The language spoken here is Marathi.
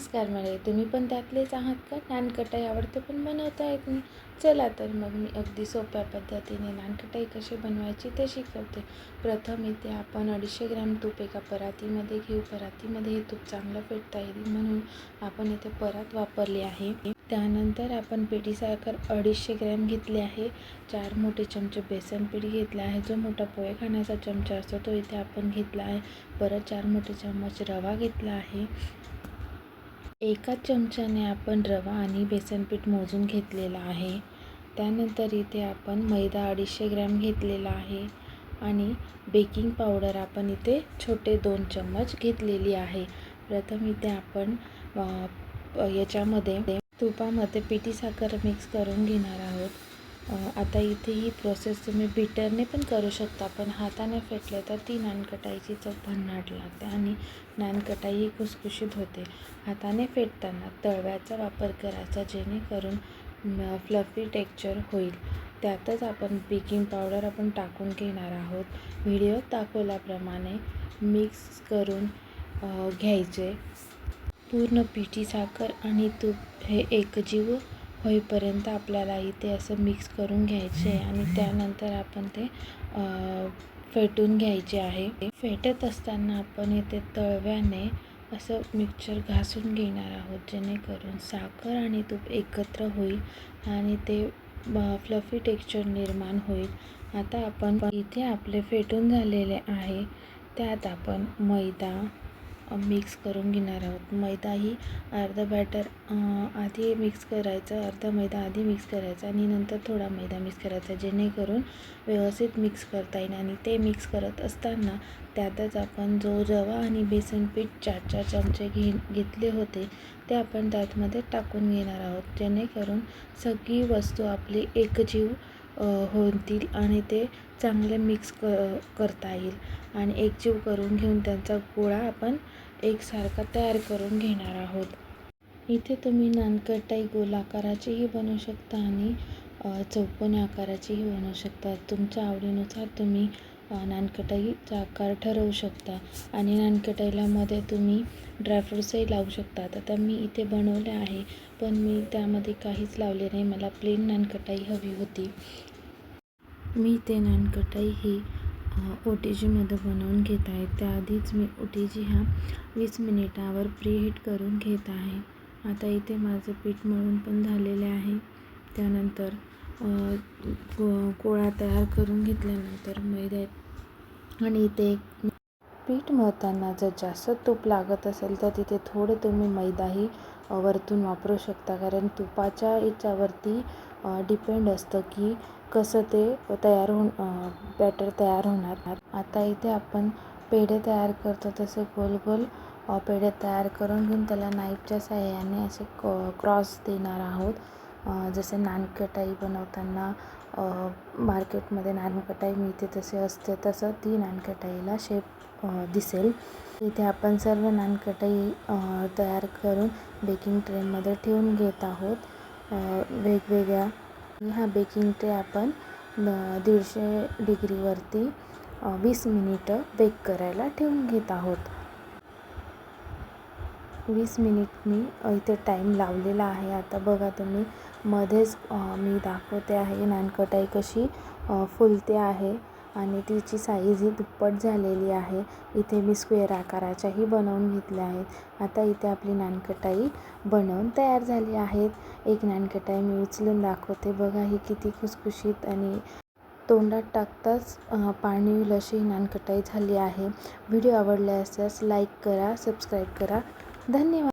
नमस्कार मंडळी, तुम्ही पण त्यातलेच आहात का? नानकटाई आवडते पण बनवता येत नाही. चला तर मग मी अगदी सोप्या पद्धतीने नानकटाई कशी बनवायची ते शिकवते. प्रथम इथे आपण 250 ग्रॅम तूप एका परातीमध्ये घेऊ. परातीमध्ये हे तूप चांगलं फेटता येईल म्हणून आपण इथे परात वापरली आहे. त्यानंतर आपण पिठी साखर 250 ग्रॅम घेतली आहे. 4 मोठे चमचे बेसन पीठ घेतला आहे. जो मोठा पोहे खाण्याचा चमचा असतो तो इथे आपण घेतला आहे. परत 4 मोठे चम्मच रवा घेतला आहे. एका चमच्याने आपण रवा आणि बेसन पीठ मोजून घेतलेला आहे. त्यानंतर इथे आपण मैदा 250 ग्रॅम घेतलेला आहे आणि बेकिंग पावडर आपण इथे छोटे 2 चम्मच घेतलेली आहे. प्रथम इथे आपण याच्यामध्ये तुपामध्ये पिठी साखर मिक्स करून घेणार आहोत. आता इथे ही प्रोसेस तुम्ही बीटरने पण करू शकता, पण हाताने फेटले तर ती नानकटाईची चव भन्नाट लागते आणि नानकटाई ही खुसखुशीत होते. हाताने फेटताना तळव्याचा वापर करायचा जेणेकरून फ्लफी टेक्स्चर होईल. त्यातच आपण बेकिंग पावडर आपण टाकून घेणार आहोत. व्हिडिओत दाखवल्याप्रमाणे मिक्स करून घ्यायचे. पूर्ण पिठी साखर आणि तूप हे एकजीव होईपर्यंत आपल्याला इथे असं मिक्स करून घ्यायचे आहे आणि त्यानंतर आपण ते फेटून घ्यायचे आहे. फेटत असताना आपण इथे तळव्याने असं मिक्सचर घासून घेणार आहोत जेणेकरून साखर आणि तूप एकत्र होईल आणि ते फ्लफी टेक्स्चर निर्माण होईल. आता आपण इथे आपले फेटून झालेले आहे त्यात आपण मैदा मिक्स करून घेणार आहोत. मैदा ही अर्धा बॅटर आधी मिक्स करायचं, अर्धा मैदा आधी मिक्स करायचा आणि नंतर थोडा मैदा मिक्स करायचा जेणेकरून व्यवस्थित मिक्स करता येईल. आणि ते मिक्स करत असताना त्यातच आपण जो रवा आणि बेसन पीठ 4-4 चमचे घेतले होते ते आपण त्यातमध्ये टाकून घेणार आहोत जेणेकरून सगळी वस्तू आपली एकजीव होतील आणि ते चांगले मिक्स करता येईल आणि एकजीव करून घेऊन त्यांचा गोळा आपण एकसारखा तयार करून घेणार आहोत. इथे तुम्ही नानकटाई गोलाकाराचीही बनवू शकता आणि चौकोनी आकाराचीही बनवू शकता. तुमच्या आवडीनुसार तुम्ही नानकटाईचा आकार ठरवू शकता आणि नानकटाईला मध्ये तुम्ही ड्रायफ्रूट्सही लावू शकता. आता मी इथे बनवले आहे पण मी त्यामध्ये काहीच लावले नाही, मला प्लेन नानकटाई हवी होती. मी ते नानकटाई ही OTGमध्ये बनवून घेत आहे. त्याआधीच मी OTG हा 20 मिनिटावर प्रीहीट करून घेत आहे. आता इथे माझं पीठ मळून पण झालेले आहे. त्यानंतर गोळा तयार करून घेतल्यानंतर मैदा आणि इथे पीठ मळताना जर जास्त तूप लागत असेल तर तिथे थोडे तुम्ही मैदाही वरतून वापरू शकता, कारण तुपाच्या याच्यावरती डिपेंड असतं की कसं ते बॅटर तयार होणार. आता इथे आपण पेढे तयार करतो तसे गोल गोल पेढे तयार करून घेऊन त्याला नाईफच्या साहाय्याने असे क्रॉस देणार आहोत. जसे नानकटाई बनवताना मार्केटमध्ये नानकटाई मिळते तसे असते तसं ती नानकटाईला शेप दिसेल. इथे आपण सर्व नानकटाई तयार करून बेकिंग ट्रेमध्ये ठेवून घेत आहोत वेगवेगळ्या. हा बेकिंग ट्रे आपण 150 डिग्रीवरती 20 मिनिटं बेक करायला ठेवून घेत आहोत. 20 मिनिट मी इथे टाईम लावलेला आहे. आता बघा तुम्ही मध्येच मी दाखवते आहे नानकटाई कशी फुलते आहे आणि तिची साईज ही दुप्पट झालेली आहे. इथे मी स्क्वेअर आकाराच्याही बनवून घेतल्या आहेत. आता इथे आपली नानकटाई बनवून तयार झाली आहेत. एक नानकटाई मी उचलून दाखवते. बघा ही किती खुसखुशीत आणि तोंडात टाकताच पाणी येईल अशी नानकटाई झाली आहे. व्हिडिओ आवडला असल्यास लाईक करा, सबस्क्राईब करा. धन्यवाद.